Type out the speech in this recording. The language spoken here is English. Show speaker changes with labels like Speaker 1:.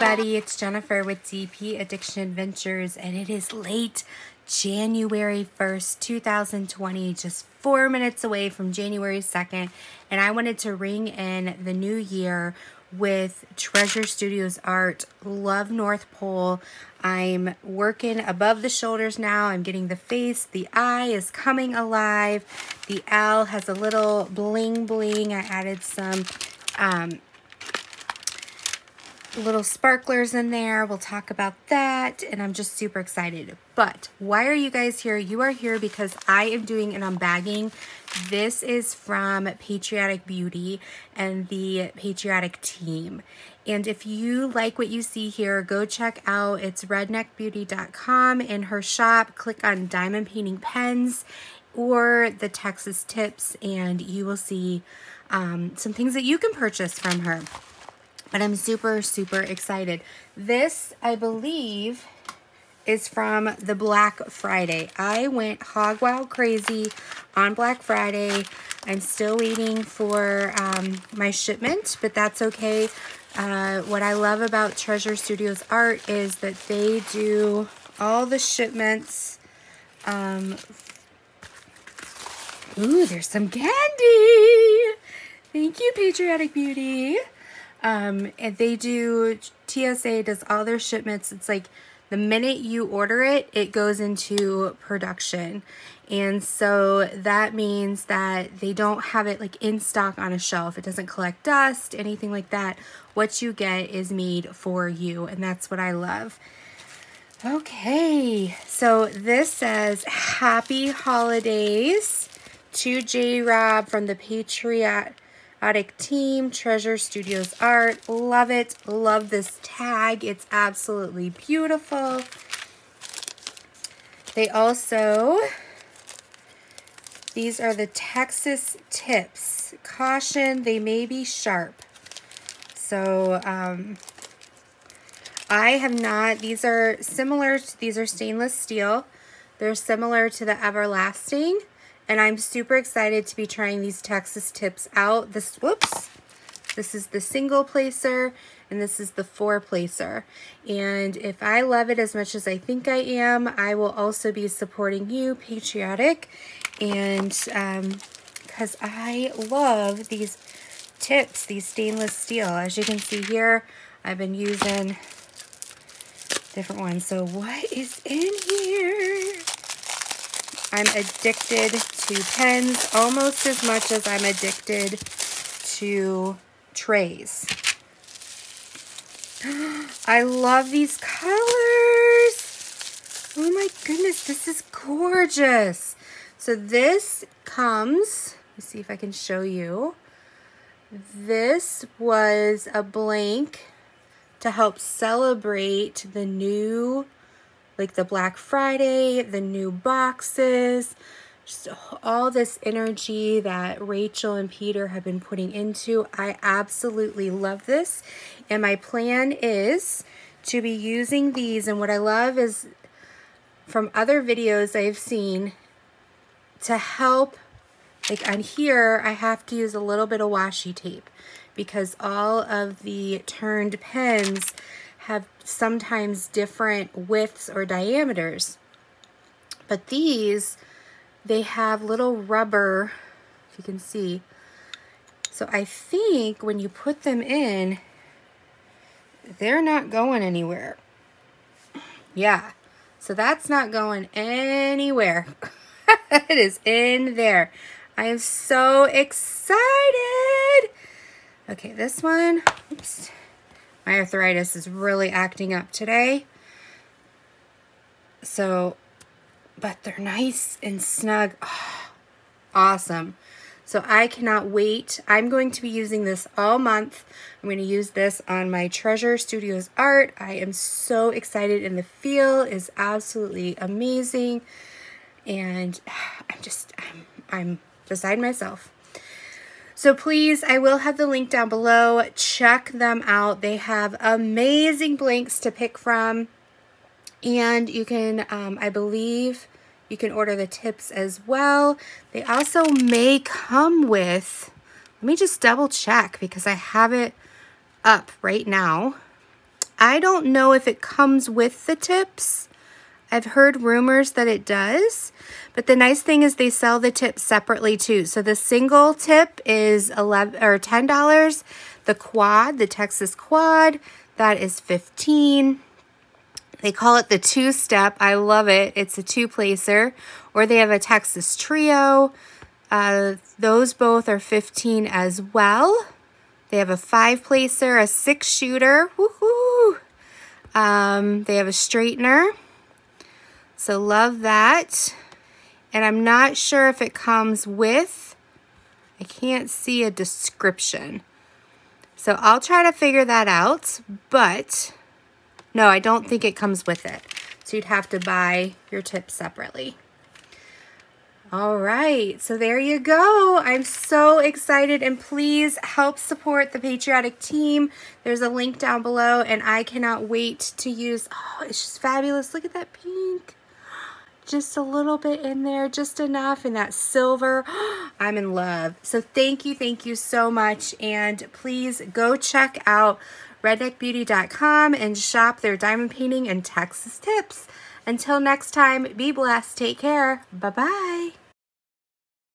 Speaker 1: everybody, it's Jennifer with DP Addiction Adventures, and it is late January 1st, 2020, just 4 minutes away from January 2nd, and I wanted to ring in the new year with Treasure Studios art, Love North Pole. I'm working above the shoulders now. I'm getting the face. The eye is coming alive. The owl has a little bling bling. I added some little sparklers in there. We'll talk about that, and I'm just super excited. But why are you guys here? You are here because I am doing an unbagging. This is from Patriotic Beauty and the Patriotic team. And if you like what you see here, go check out, it's redneckbeauty.com. In her shop, click on Diamond Painting Pens or the Texas Tips, and you will see some things that you can purchase from her. But I'm super, super excited. This, I believe, is from the Black Friday. I went hog wild crazy on Black Friday. I'm still waiting for my shipment, but that's okay. What I love about Treasure Studios art is that they do all the shipments. Ooh, there's some candy. Thank you, Patriotic Beauty. And they do, TSA does all their shipments. It's like the minute you order it, it goes into production. And so that means that they don't have it like in stock on a shelf. It doesn't collect dust, anything like that. What you get is made for you, and that's what I love. Okay, so this says, Happy Holidays to J-Rob from the Patriotic team, Treasure Studios art. Love it. Love this tag. It's absolutely beautiful. They also, these are the Texas Tips. Caution, they may be sharp. So I have not, these are similar, these are stainless steel. They're similar to the Everlasting. And I'm super excited to be trying these Texas Tips out. This is the single placer, and this is the 4-placer. And if I love it as much as I think I am, I will also be supporting you, Patriotic. And because I love these tips, these stainless steel. As you can see here, I've been using different ones. So what is in here? I'm addicted to pens almost as much as I'm addicted to trays. I love these colors. Oh my goodness, this is gorgeous. So this comes, let's see if I can show you. This was a blank to help celebrate the new, like the Black Friday, the new boxes, just all this energy that Rachel and Peter have been putting into. I absolutely love this. And my plan is to be using these. And what I love is from other videos I've seen to help, like on here, I have to use a little bit of washi tape because all of the turned pens have sometimes different widths or diameters. But these, they have little rubber, if you can see. So I think when you put them in, they're not going anywhere. Yeah, so that's not going anywhere. It is in there. I am so excited. Okay, this one, oops. My arthritis is really acting up today. So, but they're nice and snug. Oh, awesome. So I cannot wait. I'm going to be using this all month. I'm going to use this on my Treasure Studios art. I am so excited, and the feel is absolutely amazing. And I'm beside myself. So please, I will have the link down below. Check them out. They have amazing blanks to pick from. And you can, I believe, you can order the tips as well. They also may come with, let me just double check because I have it up right now. I don't know if it comes with the tips. I've heard rumors that it does, but the nice thing is they sell the tips separately too. So the single tip is $10. The quad, the Texas quad, that is $15. They call it the two-step. I love it. It's a two-placer. Or they have a Texas trio. Those both are $15 as well. They have a 5-placer, a 6-shooter. Woohoo! They have a straightener. So love that. And I'm not sure if it comes with, I can't see a description. So I'll try to figure that out, but no, I don't think it comes with it. So you'd have to buy your tips separately. All right, so there you go. I'm so excited, and please help support the Patriotic Team. There's a link down below, and I cannot wait to use, oh, it's just fabulous. Look at that pink. Just a little bit in there, just enough, and that silver. I'm in love. So thank you so much, and please go check out redneckbeauty.com and shop their diamond painting and Texas tips. Until next time, be blessed. Take care. Bye-bye.